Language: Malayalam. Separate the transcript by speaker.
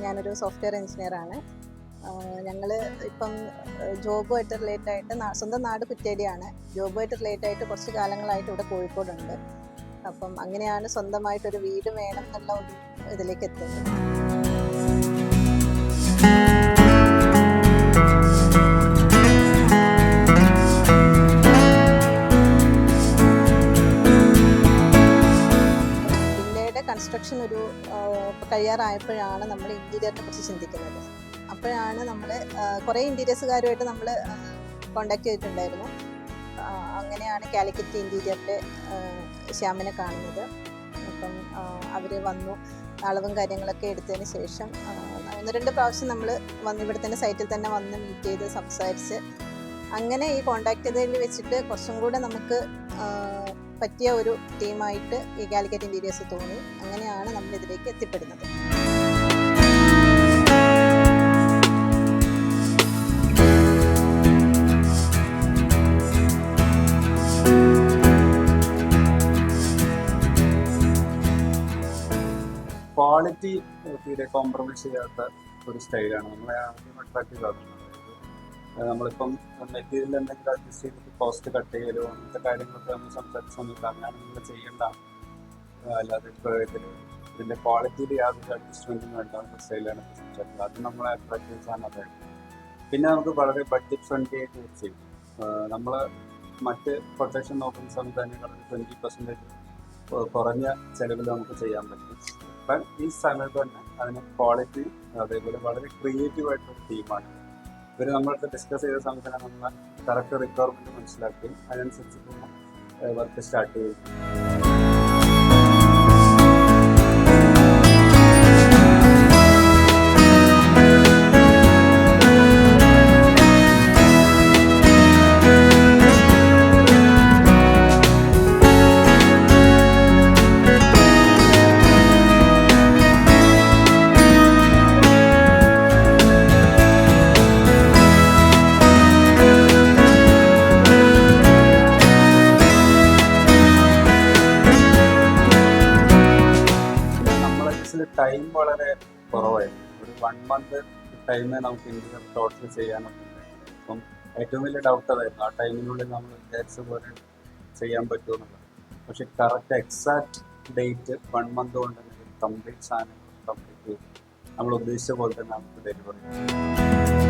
Speaker 1: ഞാനൊരു സോഫ്റ്റ്വെയർ എഞ്ചിനീയറാണ്. ഞങ്ങൾ ഇപ്പം ജോബുമായിട്ട് റിലേറ്റായിട്ട് സ്വന്തം നാട് കുറ്റ്യാടിയാണ്. ജോബുമായിട്ട് റിലേറ്റായിട്ട് കുറച്ച് കാലങ്ങളായിട്ട് ഇവിടെ കോഴിക്കോടുണ്ട്. അപ്പം അങ്ങനെയാണ് സ്വന്തമായിട്ടൊരു വീട് വേണം എന്നുള്ള ഒരു ഇതിലേക്ക് എത്തുന്നത്. കൺസ്ട്രക്ഷൻ ഒരു കഴിയാറായപ്പോഴാണ് നമ്മൾ ഇൻറ്റീരിയറിനെ കുറിച്ച് ചിന്തിക്കുന്നത്. അപ്പോഴാണ് നമ്മൾ കുറേ ഇൻറ്റീരിയേഴ്സുകാരുമായിട്ട് നമ്മൾ കോണ്ടാക്ട് ചെയ്തിട്ടുണ്ടായിരുന്നു. അങ്ങനെയാണ് കാലിക്കറ്റ് ഇൻറ്റീരിയറിൻ്റെ ശ്യാമിനെ കാണുന്നത്. അപ്പം അവർ വന്നു, അളവും കാര്യങ്ങളൊക്കെ എടുത്തതിന് ശേഷം 1-2 പ്രാവശ്യം നമ്മൾ ഇവിടെ തന്നെ സൈറ്റിൽ തന്നെ വന്ന് മീറ്റ് ചെയ്ത് സംസാരിച്ച് അങ്ങനെ ഈ കോണ്ടാക്ട് ചെയ്തതിൽ വെച്ചിട്ട് കുറച്ചും കൂടെ നമുക്ക് പറ്റിയ ഒരു ടീമായിട്ട് ഈ കാലിക്കറ്റ് ഇൻറ്റീരിയേഴ്സ് തോന്നി. അങ്ങനെയാണ് നമ്മൾ ഇതിലേക്ക് എത്തിപ്പെടുന്നത്.
Speaker 2: ക്വാളിറ്റി തീരെ കോംപ്രമൈസ് ചെയ്യാത്ത ഒരു സ്റ്റൈലാണ് നമ്മളെ ആദ്യം അട്രാക്ട് ചെയ്തത്. നമ്മളിപ്പം മെറ്റീരിയൽ എന്തെങ്കിലും അഡ്ജസ്റ്റ് ചെയ്തിട്ട് കോസ്റ്റ് കട്ട് ചെയ്യലോ അങ്ങനത്തെ കാര്യങ്ങളൊക്കെ നമ്മൾ സംസാരിച്ച സമയത്ത് അങ്ങനെയാണ് നിങ്ങൾ ചെയ്യേണ്ട. അല്ലാതെ ഇപ്പോൾ ഇതിൻ്റെ ക്വാളിറ്റിയിൽ യാതൊരു അഡ്ജസ്റ്റ്മെൻറ്റും വേണ്ട സ്റ്റൈലാണ് സംസാരിക്കുന്നത്. അത് നമ്മളെ അട്രാക്ട് ചെയ്ത സാധനം അതായിരുന്നു. പിന്നെ നമുക്ക് വളരെ ബഡ്ജറ്റ് ഫ്രണ്ട്ലി ആയിട്ട് ചെയ്യും. നമ്മൾ മറ്റ് കൊട്ടേഷൻ നോക്കുന്ന സമയത്ത് തന്നെ 20% കുറഞ്ഞ ചിലവിൽ നമുക്ക് ചെയ്യാൻ പറ്റും. അപ്പം ഈ സമയത്ത് തന്നെ അതിന് ക്വാളിറ്റി അതേപോലെ വളരെ ക്രിയേറ്റീവായിട്ടൊരു ടീമാണ്. ഇവർ നമ്മളടുത്ത് ഡിസ്കസ് ചെയ്ത സമയത്ത് തന്നെ നമ്മൾ കറക്റ്റ് റിക്വയർമെൻറ്റ് മനസ്സിലാക്കുകയും അതിനനുസരിച്ച് വർക്ക് സ്റ്റാർട്ട് ചെയ്യും. ടൈം വളരെ കുറവായിരുന്നു. ഒരു 1 month ടൈമേ നമുക്ക് ഇന്ത്യയിൽ ടോട്ടൽ ചെയ്യാനൊക്കെ. അപ്പം ഏറ്റവും വലിയ ഡൗട്ട് അതായിരുന്നു, ആ ടൈമിനുള്ളിൽ നമ്മൾ വിചാരിച്ച പോലെ ചെയ്യാൻ പറ്റുമെന്നുള്ളത്. പക്ഷെ കറക്റ്റ് എക്സാക്ട് ഡേറ്റ് 1 month കൊണ്ട് തന്നെ കംപ്ലീറ്റ് സാധനം കംപ്ലീറ്റ് ചെയ്തു നമ്മൾ ഉദ്ദേശിച്ച പോലെ തന്നെ നമുക്ക് ഡെലിവറി ചെയ്തു.